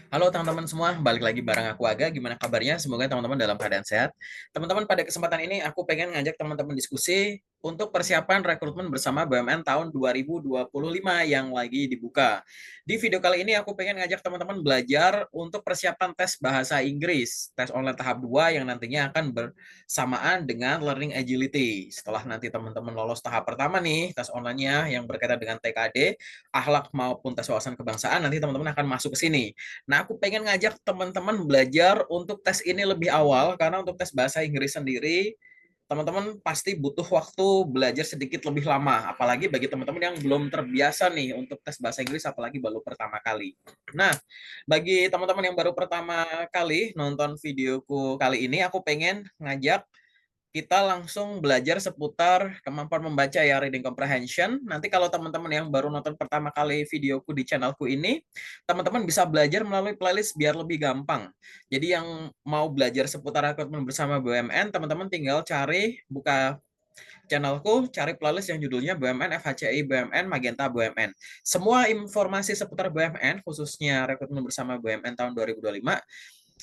Halo teman-teman semua, balik lagi bareng aku Aga. Gimana kabarnya? Semoga teman-teman dalam keadaan sehat. Teman-teman, pada kesempatan ini aku pengen ngajak teman-teman diskusi untuk persiapan rekrutmen bersama BUMN tahun 2025 yang lagi dibuka. Di video kali ini aku pengen ngajak teman-teman belajar untuk persiapan tes bahasa Inggris, tes online tahap 2 yang nantinya akan bersamaan dengan Learning Agility. Setelah nanti teman-teman lolos tahap pertama nih, tes online-nya yang berkaitan dengan TKD, akhlak maupun tes wawasan kebangsaan, nanti teman-teman akan masuk ke sini. Nah, aku pengen ngajak teman-teman belajar untuk tes ini lebih awal, karena untuk tes bahasa Inggris sendiri, teman-teman pasti butuh waktu belajar sedikit lebih lama. Apalagi bagi teman-teman yang belum terbiasa nih untuk tes bahasa Inggris, apalagi baru pertama kali. Nah, bagi teman-teman yang baru pertama kali nonton videoku kali ini, aku pengen ngajak kita langsung belajar seputar kemampuan membaca ya, reading comprehension. Nanti kalau teman-teman yang baru nonton pertama kali videoku di channelku ini, teman-teman bisa belajar melalui playlist biar lebih gampang. Jadi yang mau belajar seputar rekrutmen bersama BUMN, teman-teman tinggal buka channelku, cari playlist yang judulnya BUMN FHCI BUMN Magenta BUMN. Semua informasi seputar BUMN, khususnya rekrutmen bersama BUMN tahun 2025,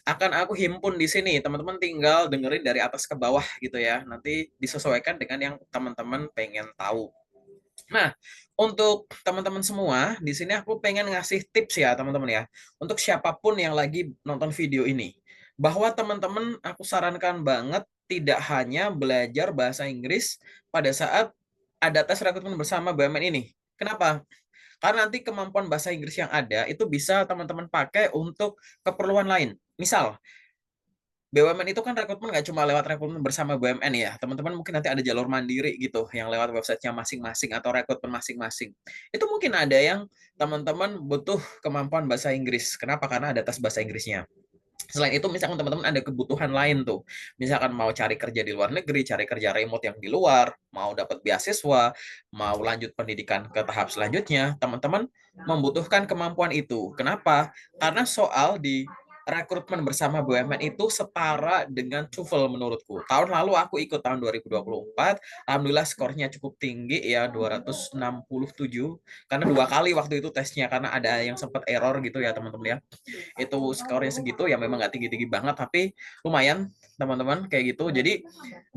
akan aku himpun di sini. Teman-teman tinggal dengerin dari atas ke bawah gitu ya. Nanti disesuaikan dengan yang teman-teman pengen tahu. Nah, untuk teman-teman semua, di sini aku pengen ngasih tips ya, teman-teman ya. Untuk siapapun yang lagi nonton video ini. Bahwa teman-teman aku sarankan banget tidak hanya belajar bahasa Inggris pada saat ada tes rekrutmen bersama BUMN ini. Kenapa? Karena nanti kemampuan bahasa Inggris yang ada itu bisa teman-teman pakai untuk keperluan lain. Misal, BUMN itu kan rekrutmen nggak cuma lewat rekrutmen bersama BUMN ya. Teman-teman mungkin nanti ada jalur mandiri gitu yang lewat websitenya masing-masing atau rekrutmen masing-masing. Itu mungkin ada yang teman-teman butuh kemampuan bahasa Inggris. Kenapa? Karena ada tes bahasa Inggrisnya. Selain itu, misalkan teman-teman ada kebutuhan lain tuh. Misalkan mau cari kerja di luar negeri, cari kerja remote yang di luar, mau dapat beasiswa, mau lanjut pendidikan ke tahap selanjutnya, teman-teman membutuhkan kemampuan itu. Kenapa? Karena soal di rekrutmen bersama BUMN itu setara dengan TOEFL menurutku. Tahun lalu aku ikut tahun 2024, alhamdulillah skornya cukup tinggi ya, 267, karena 2 kali waktu itu tesnya, karena ada yang sempat error gitu ya teman-teman ya. Itu skornya segitu ya, memang nggak tinggi-tinggi banget, tapi lumayan teman-teman kayak gitu. Jadi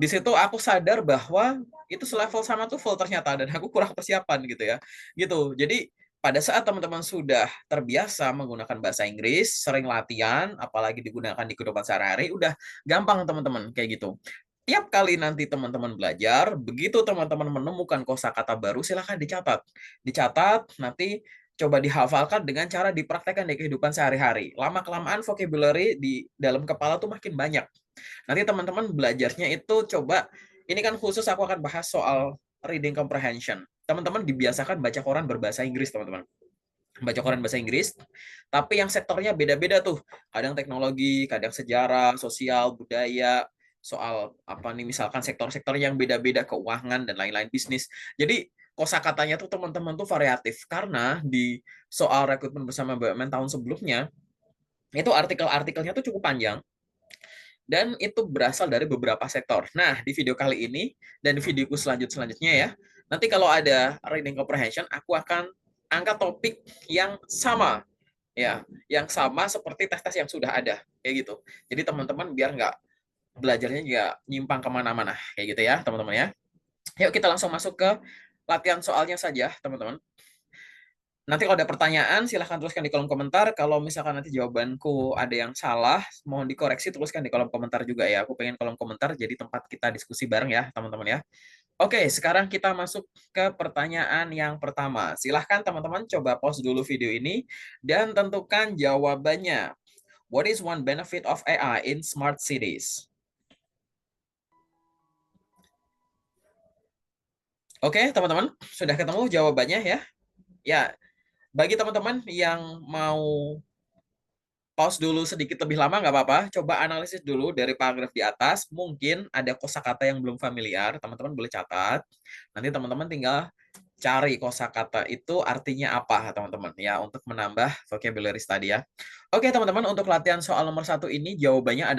di situ aku sadar bahwa itu selevel sama TOEFL ternyata, dan aku kurang persiapan gitu ya. Gitu. Jadi pada saat teman-teman sudah terbiasa menggunakan bahasa Inggris, sering latihan, apalagi digunakan di kehidupan sehari-hari, udah gampang teman-teman kayak gitu. Tiap kali nanti teman-teman belajar, begitu teman-teman menemukan kosakata baru, silahkan dicatat. Dicatat, nanti coba dihafalkan dengan cara dipraktekkan di kehidupan sehari-hari. Lama-kelamaan vocabulary di dalam kepala tuh makin banyak. Nanti teman-teman belajarnya itu coba, ini kan khusus aku akan bahas soal reading comprehension. Teman-teman dibiasakan baca koran berbahasa Inggris, teman-teman. Baca koran bahasa Inggris, tapi yang sektornya beda-beda tuh. Kadang teknologi, kadang sejarah, sosial, budaya, soal apa nih, misalkan sektor-sektor yang beda-beda, keuangan dan lain-lain, bisnis. Jadi kosakatanya tuh teman-teman tuh variatif, karena di soal rekrutmen bersama BUMN tahun sebelumnya itu artikel-artikelnya tuh cukup panjang, dan itu berasal dari beberapa sektor. Nah, di video kali ini dan di videoku selanjutnya ya, nanti kalau ada reading comprehension, aku akan angkat topik yang sama ya, yang sama seperti tes-tes yang sudah ada kayak gitu. Jadi teman-teman biar nggak belajarnya nggak nyimpang kemana-mana kayak gitu ya teman-teman ya. Yuk kita langsung masuk ke latihan soalnya saja teman-teman. Nanti kalau ada pertanyaan, silahkan tuliskan di kolom komentar. Kalau misalkan nanti jawabanku ada yang salah, mohon dikoreksi, tuliskan di kolom komentar juga ya. Aku pengen kolom komentar jadi tempat kita diskusi bareng ya, teman-teman ya. Oke, sekarang kita masuk ke pertanyaan yang pertama. Silahkan teman-teman coba pause dulu video ini dan tentukan jawabannya. What is one benefit of AI in smart cities? Oke, teman-teman, sudah ketemu jawabannya ya? Ya, bagi teman-teman yang mau pause dulu sedikit lebih lama nggak apa-apa. Coba analisis dulu dari paragraf di atas. Mungkin ada kosakata yang belum familiar, teman-teman boleh catat. Nanti teman-teman tinggal cari kosakata itu artinya apa, teman-teman, ya, untuk menambah vocabulary tadi ya. Oke, teman-teman, untuk latihan soal nomor satu ini jawabannya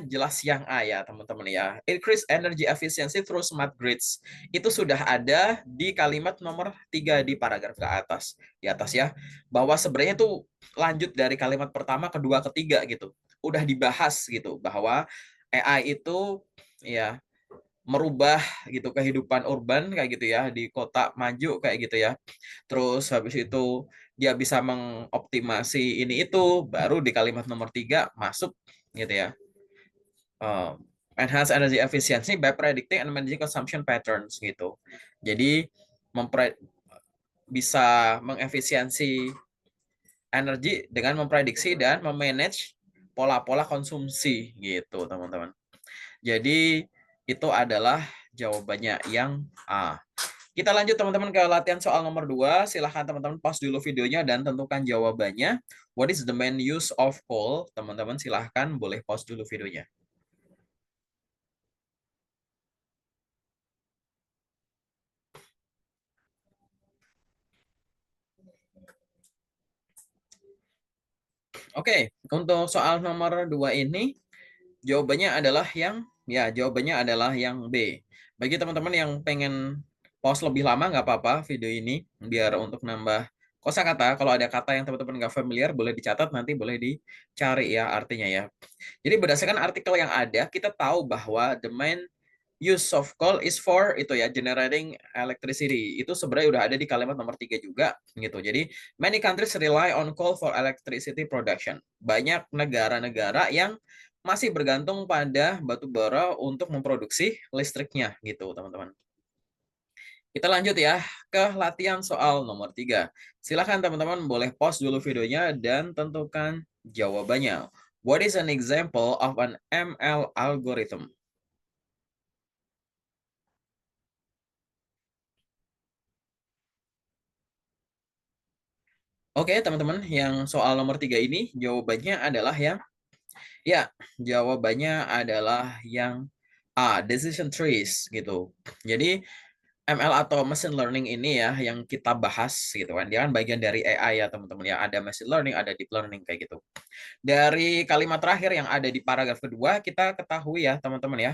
jelas yang A ya, teman-teman ya. Increase energy efficiency through smart grids. Itu sudah ada di kalimat nomor 3 di paragraf ke atas, di atas ya. Bahwa sebenarnya itu lanjut dari kalimat pertama, kedua, ketiga gitu. Udah dibahas gitu bahwa AI itu ya merubah gitu kehidupan urban kayak gitu ya, di kota maju kayak gitu ya. Terus habis itu dia bisa mengoptimasi ini itu, baru di kalimat nomor 3 masuk gitu ya. Enhance energy efficiency by predicting and managing consumption patterns gitu. Jadi bisa mengefisiensi energi dengan memprediksi dan memanage pola-pola konsumsi gitu, teman-teman. Jadi itu adalah jawabannya yang A. Kita lanjut teman-teman ke latihan soal nomor 2. Silahkan teman-teman pause dulu videonya dan tentukan jawabannya. What is the main use of coal? Teman-teman silahkan boleh pause dulu videonya. Oke, untuk soal nomor 2 ini jawabannya adalah yang B. Bagi teman-teman yang pengen pause lebih lama nggak apa-apa video ini biar untuk nambah kosakata. Kalau ada kata yang teman-teman nggak familiar boleh dicatat, nanti boleh dicari ya artinya ya. Jadi berdasarkan artikel yang ada kita tahu bahwa the main use of coal is for itu ya generating electricity. Itu sebenarnya udah ada di kalimat nomor 3 juga gitu. Jadi many countries rely on coal for electricity production. Banyak negara-negara yang masih bergantung pada batu bara untuk memproduksi listriknya gitu, teman-teman. Kita lanjut ya ke latihan soal nomor 3. Silahkan teman-teman boleh pause dulu videonya dan tentukan jawabannya. What is an example of an ML algorithm? Oke, teman-teman, yang soal nomor 3 ini jawabannya adalah ya, jawabannya adalah yang A, decision trees gitu. Jadi ML atau machine learning ini ya yang kita bahas gitu kan. Dia kan bagian dari AI ya, teman-teman ya. Ada machine learning, ada deep learning kayak gitu. Dari kalimat terakhir yang ada di paragraf kedua, kita ketahui ya, teman-teman ya,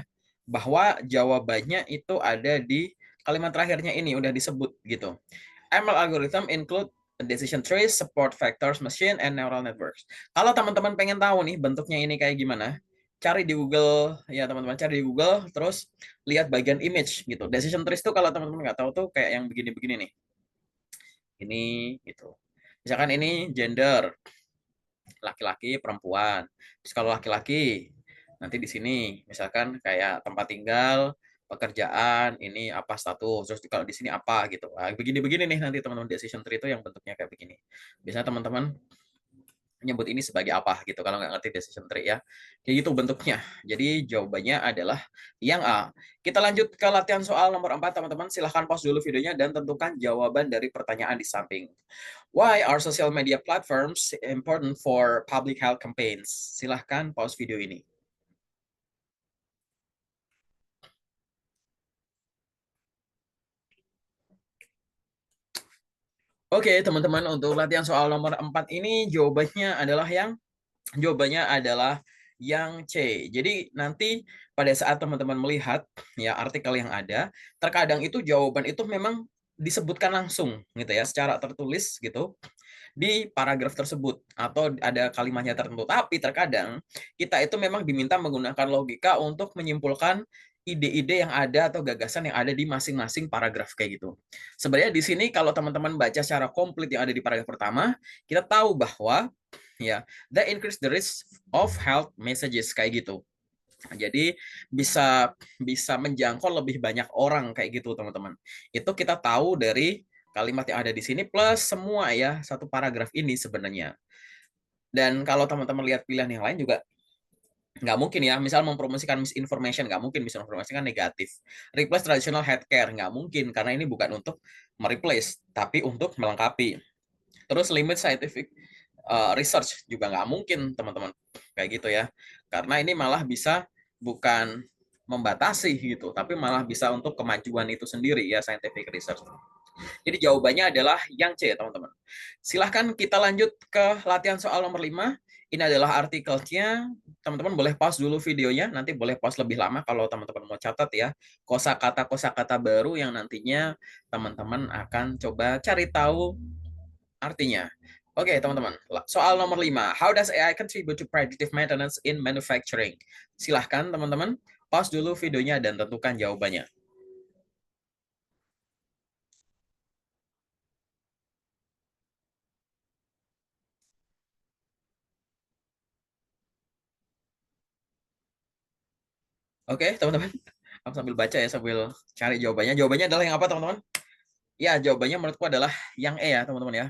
bahwa jawabannya itu ada di kalimat terakhirnya ini udah disebut gitu. ML algorithm include decision trees, support vectors machine, and neural networks. Kalau teman-teman pengen tahu nih bentuknya ini kayak gimana, cari di Google ya teman-teman, cari di Google, terus lihat bagian image gitu. Decision trees tuh kalau teman-teman nggak tahu tuh kayak yang begini-begini nih. Ini gitu. Misalkan ini gender, laki-laki, perempuan. Terus kalau laki-laki, nanti di sini misalkan kayak tempat tinggal, pekerjaan, ini apa status, terus kalau di sini apa gitu. Nah, begini-begini nih nanti teman-teman decision tree itu yang bentuknya kayak begini. Biasanya teman-teman nyebut ini sebagai apa gitu kalau nggak ngerti decision tree ya. Kayak gitu bentuknya. Jadi jawabannya adalah yang A. Kita lanjut ke latihan soal nomor 4 teman-teman. Silahkan pause dulu videonya dan tentukan jawaban dari pertanyaan di samping. Why are social media platforms important for public health campaigns? Silahkan pause video ini. Oke, teman-teman, untuk latihan soal nomor 4 ini jawabannya adalah yang C. Jadi nanti pada saat teman-teman melihat ya artikel yang ada, terkadang itu jawaban itu memang disebutkan langsung gitu ya secara tertulis gitu di paragraf tersebut atau ada kalimatnya tertentu. Tapi terkadang kita itu memang diminta menggunakan logika untuk menyimpulkan ide-ide yang ada atau gagasan yang ada di masing-masing paragraf kayak gitu. Sebenarnya di sini kalau teman-teman baca secara komplit yang ada di paragraf pertama, kita tahu bahwa ya that increase the risk of health messages kayak gitu. Jadi bisa bisa menjangkau lebih banyak orang kayak gitu, teman-teman. Itu kita tahu dari kalimat yang ada di sini plus semua ya satu paragraf ini sebenarnya. Dan kalau teman-teman lihat pilihan yang lain juga nggak mungkin ya, misal mempromosikan misinformation, nggak mungkin, misinformation kan negatif. Replace traditional healthcare, nggak mungkin, karena ini bukan untuk mereplace, tapi untuk melengkapi. Terus limit scientific research juga nggak mungkin, teman-teman. Kayak gitu ya. Karena ini malah bisa bukan membatasi gitu, tapi malah bisa untuk kemajuan itu sendiri ya, scientific research. Jadi jawabannya adalah yang C, teman-teman. Silahkan kita lanjut ke latihan soal nomor 5. Ini adalah artikelnya. Teman-teman boleh pause dulu videonya, nanti boleh pause lebih lama kalau teman-teman mau catat ya. Kosakata baru yang nantinya teman-teman akan coba cari tahu artinya. Oke, teman-teman. Soal nomor 5. How does AI contribute to predictive maintenance in manufacturing? Silahkan, teman-teman. Pause dulu videonya dan tentukan jawabannya. Oke, teman-teman. Aku sambil baca ya, sambil cari jawabannya. Jawabannya adalah yang apa, teman-teman? Ya, jawabannya menurutku adalah yang E ya, teman-teman ya.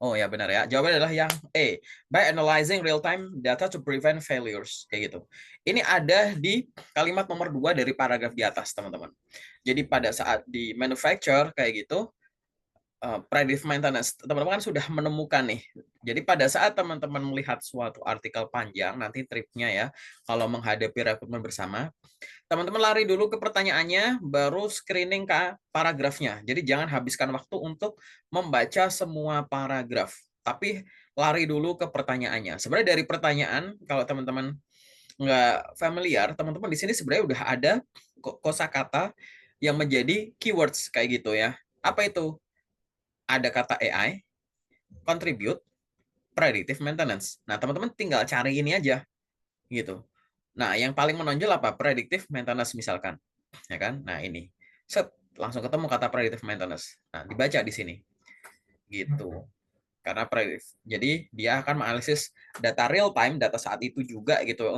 Oh ya, benar ya. Jawabannya adalah yang E. By analyzing real-time data to prevent failures. Kayak gitu. Ini ada di kalimat nomor 2 dari paragraf di atas, teman-teman. Jadi pada saat di manufacture kayak gitu, predictive maintenance, teman-teman kan sudah menemukan nih. Jadi pada saat teman-teman melihat suatu artikel panjang, nanti triknya ya, kalau menghadapi rekrutmen bersama, teman-teman lari dulu ke pertanyaannya, baru screening ke paragrafnya. Jadi jangan habiskan waktu untuk membaca semua paragraf, tapi lari dulu ke pertanyaannya. Sebenarnya dari pertanyaan, kalau teman-teman nggak familiar, teman-teman di sini sebenarnya udah ada kosakata yang menjadi keywords kayak gitu ya. Apa itu? Ada kata AI, contribute, predictive maintenance. Nah, teman-teman tinggal cari ini aja gitu. Nah, yang paling menonjol apa? Predictive maintenance misalkan. Ya kan? Nah, ini. Set, langsung ketemu kata predictive maintenance. Nah, dibaca di sini. Gitu. Karena predictive. Jadi, dia akan menganalisis data real time, data saat itu juga gitu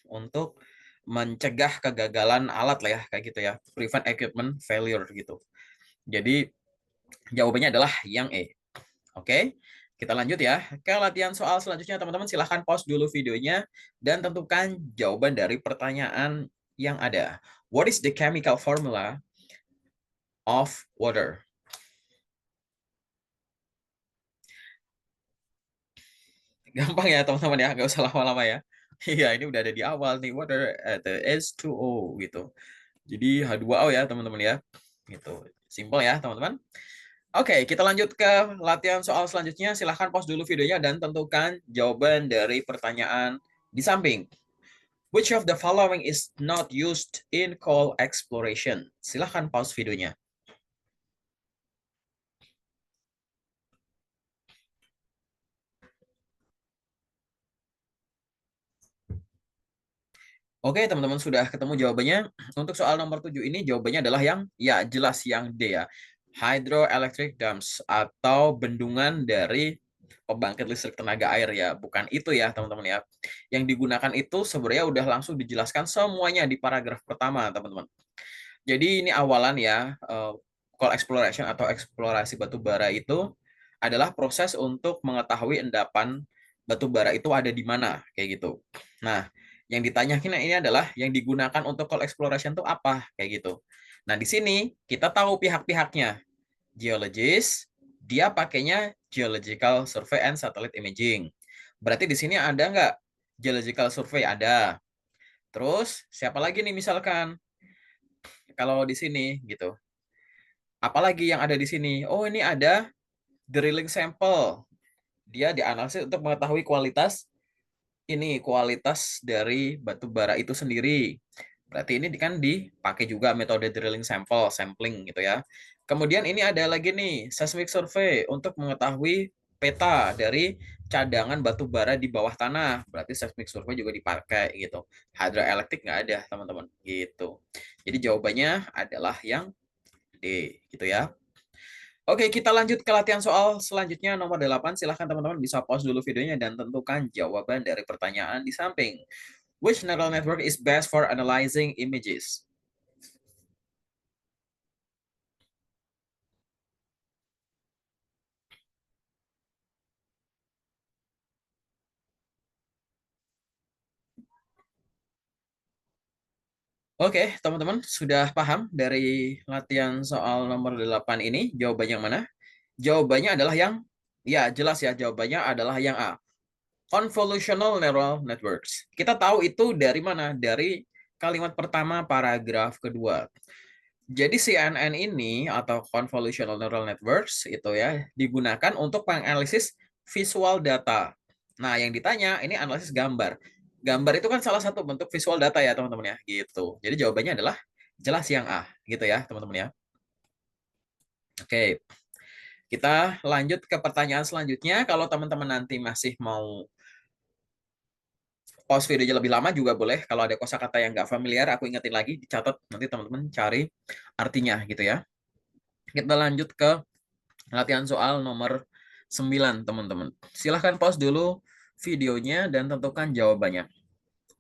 untuk mencegah kegagalan alat lah ya, kayak gitu ya. Prevent equipment failure gitu. Jadi, jawabannya adalah yang E. Oke, kita lanjut ya ke latihan soal selanjutnya, teman-teman. Silahkan pause dulu videonya dan tentukan jawaban dari pertanyaan yang ada. What is the chemical formula of water? Gampang ya, teman-teman ya, nggak usah lama-lama ya. Iya, ini udah ada di awal nih, water at the H2O gitu. Jadi H2O ya, teman-teman ya. Gitu. Simple ya, teman-teman. Oke, kita lanjut ke latihan soal selanjutnya. Silahkan pause dulu videonya dan tentukan jawaban dari pertanyaan di samping. Which of the following is not used in coal exploration? Silahkan pause videonya. Oke, teman-teman sudah ketemu jawabannya. Untuk soal nomor 7 ini jawabannya adalah yang ya jelas yang D ya. Hydroelectric dams atau bendungan dari pembangkit listrik tenaga air ya. Bukan itu ya, teman-teman ya. Yang digunakan itu sebenarnya udah langsung dijelaskan semuanya di paragraf pertama, teman-teman. Jadi ini awalan ya, coal exploration atau eksplorasi batu bara itu adalah proses untuk mengetahui endapan batu bara itu ada di mana, kayak gitu. Nah, yang ditanyakan ini adalah yang digunakan untuk coal exploration itu apa, kayak gitu. Nah, di sini kita tahu pihak-pihaknya. Geologist, dia pakainya geological survey and satellite imaging. Berarti di sini ada nggak geological survey? Ada. Terus, siapa lagi nih misalkan? Kalau di sini gitu. Apalagi yang ada di sini? Oh, ini ada drilling sample. Dia dianalisis untuk mengetahui kualitas dari batu bara itu sendiri. Berarti ini kan dipakai juga metode drilling sample, sampling gitu ya. Kemudian ini ada lagi nih, seismic survey untuk mengetahui peta dari cadangan batu bara di bawah tanah. Berarti seismic survey juga dipakai gitu. Hydroelectric nggak ada, teman-teman. Gitu. Jadi jawabannya adalah yang D, gitu ya. Oke, kita lanjut ke latihan soal selanjutnya nomor 8. Silahkan teman-teman bisa pause dulu videonya dan tentukan jawaban dari pertanyaan di samping. Which neural network is best for analyzing images? Oke, teman-teman sudah paham dari latihan soal nomor 8 ini jawabannya yang mana? Jawabannya adalah yang ya jelas ya, jawabannya adalah yang A. Convolutional neural networks. Kita tahu itu dari mana? Dari kalimat pertama, paragraf kedua. Jadi CNN ini atau Convolutional Neural Networks itu ya digunakan untuk menganalisis visual data. Nah, yang ditanya ini analisis gambar. Gambar itu kan salah satu bentuk visual data ya, teman-teman ya, gitu. Jadi jawabannya adalah jelas yang A, gitu ya, teman-teman ya. Oke, kita lanjut ke pertanyaan selanjutnya. Kalau teman-teman nanti masih mau pause videonya lebih lama juga boleh. Kalau ada kosakata yang nggak familiar, aku ingetin lagi, dicatat. Nanti teman-teman cari artinya gitu ya. Kita lanjut ke latihan soal nomor 9, teman-teman. Silahkan pause dulu videonya dan tentukan jawabannya.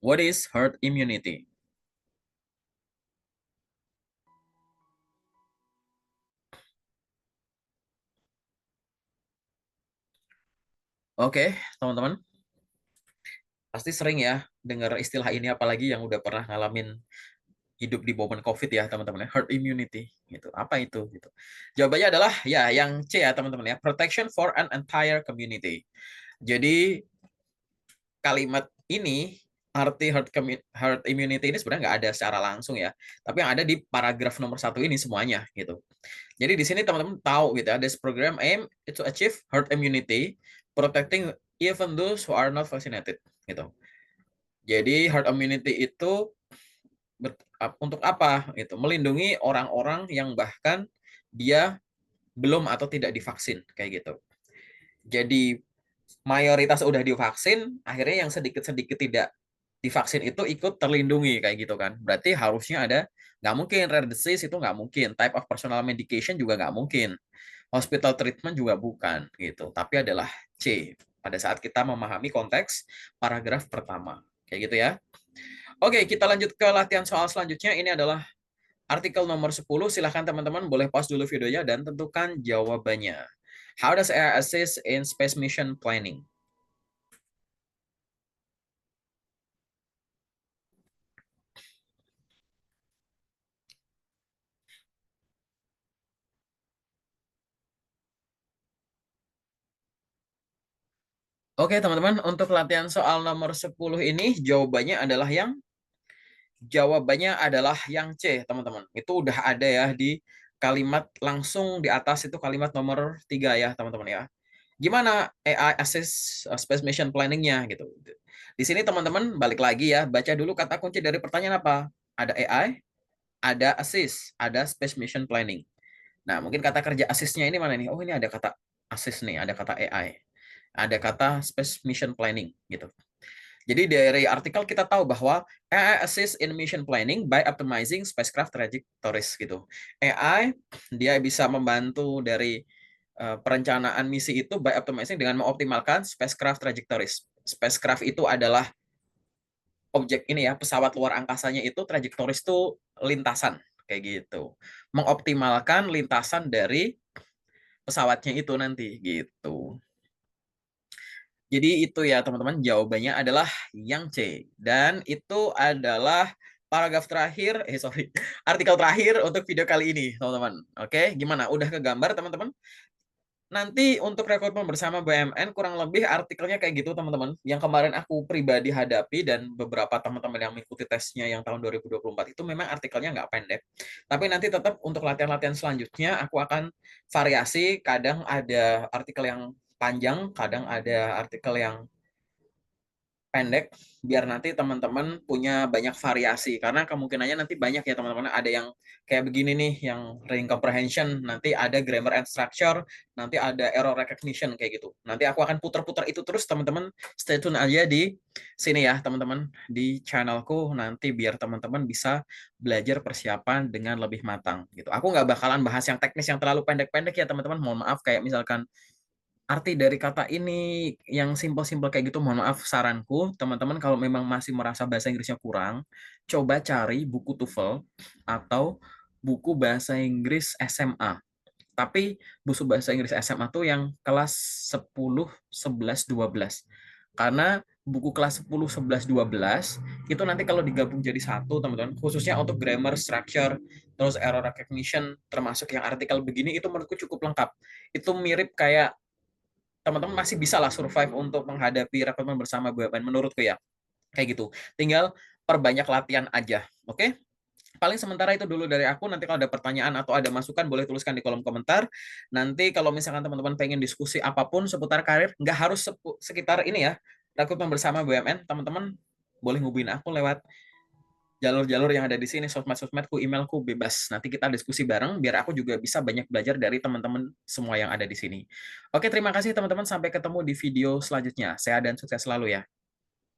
What is herd immunity? Oke, teman-teman. Pasti sering ya dengar istilah ini, apalagi yang udah pernah ngalamin hidup di momen COVID ya, teman-teman ya. Herd immunity gitu. Apa itu gitu. Jawabannya adalah ya yang C ya, teman-teman ya. Protection for an entire community. Jadi kalimat ini, arti herd immunity ini sebenarnya nggak ada secara langsung ya, tapi yang ada di paragraf nomor 1 ini semuanya gitu. Jadi di sini teman-teman tahu gitu ya, this program aim to achieve herd immunity, protecting even those who are not vaccinated gitu. Jadi herd immunity itu untuk apa? Itu melindungi orang-orang yang bahkan dia belum atau tidak divaksin kayak gitu. Jadi mayoritas udah divaksin, akhirnya yang sedikit-sedikit tidak divaksin itu ikut terlindungi kayak gitu kan. Berarti harusnya ada, nggak mungkin rare disease itu nggak mungkin, type of personal medication juga nggak mungkin, hospital treatment juga bukan gitu. Tapi adalah C pada saat kita memahami konteks paragraf pertama. Kayak gitu ya. Oke, kita lanjut ke latihan soal selanjutnya. Ini adalah artikel nomor 10. Silahkan teman-teman boleh pause dulu videonya dan tentukan jawabannya. How does AI assist in space mission planning? Oke, teman-teman, untuk latihan soal nomor 10 ini jawabannya adalah yang C, teman-teman. Itu udah ada ya di kalimat langsung di atas, itu kalimat nomor 3 ya, teman-teman ya. Gimana AI assist space mission planning-nya gitu. Di sini teman-teman balik lagi ya, baca dulu kata kunci dari pertanyaan apa? Ada AI, ada assist, ada space mission planning. Nah, mungkin kata kerja assist-nya ini mana nih? Oh, ini ada kata assist nih, ada kata AI. Ada kata space mission planning gitu. Jadi dari artikel kita tahu bahwa AI assist in mission planning by optimizing spacecraft trajectories gitu. AI dia bisa membantu dari perencanaan misi itu by optimizing dengan mengoptimalkan spacecraft trajectories. Spacecraft itu adalah objek ini ya, pesawat luar angkasanya itu trajectories itu lintasan kayak gitu. Mengoptimalkan lintasan dari pesawatnya itu nanti gitu. Jadi itu ya teman-teman, jawabannya adalah yang C. Dan itu adalah paragraf terakhir, artikel terakhir untuk video kali ini teman-teman. Oke, gimana? Udah ke gambar teman-teman? Nanti untuk rekrutmen bersama BUMN kurang lebih artikelnya kayak gitu teman-teman. Yang kemarin aku pribadi hadapi dan beberapa teman-teman yang mengikuti tesnya yang tahun 2024 itu memang artikelnya nggak pendek. Tapi nanti tetap untuk latihan-latihan selanjutnya aku akan variasi. Kadang ada artikel yang panjang, kadang ada artikel yang pendek, biar nanti teman-teman punya banyak variasi, karena kemungkinannya nanti banyak ya teman-teman. Ada yang kayak begini nih, yang reading comprehension, nanti ada grammar and structure, nanti ada error recognition kayak gitu. Nanti aku akan putar-putar itu terus, teman-teman stay tune aja di sini ya teman-teman, di channelku nanti, biar teman-teman bisa belajar persiapan dengan lebih matang gitu. Aku nggak bakalan bahas yang teknis yang terlalu pendek-pendek ya teman-teman, mohon maaf. Kayak misalkan arti dari kata ini yang simpel-simpel kayak gitu, mohon maaf. Saranku teman-teman, kalau memang masih merasa bahasa Inggrisnya kurang, coba cari buku TOEFL atau buku bahasa Inggris SMA. Tapi buku bahasa Inggris SMA tuh yang kelas 10, 11, 12. Karena buku kelas 10, 11, 12 itu nanti kalau digabung jadi satu teman-teman, khususnya untuk grammar, structure, terus error recognition, termasuk yang artikel begini, itu menurutku cukup lengkap. Itu mirip kayak teman-teman masih bisa lah survive untuk menghadapi rekrutmen bersama BUMN menurutku ya, kayak gitu. Tinggal perbanyak latihan aja, oke? Paling sementara itu dulu dari aku, nanti kalau ada pertanyaan atau ada masukan boleh tuliskan di kolom komentar. Nanti kalau misalkan teman-teman pengen diskusi apapun seputar karir, nggak harus sekitar ini ya, rekrutmen bersama BUMN, teman-teman boleh ngubungin aku lewat jalur-jalur yang ada di sini, sosmed-sosmedku, emailku, bebas. Nanti kita diskusi bareng, biar aku juga bisa banyak belajar dari teman-teman semua yang ada di sini. Oke, terima kasih teman-teman. Sampai ketemu di video selanjutnya. Sehat dan sukses selalu ya.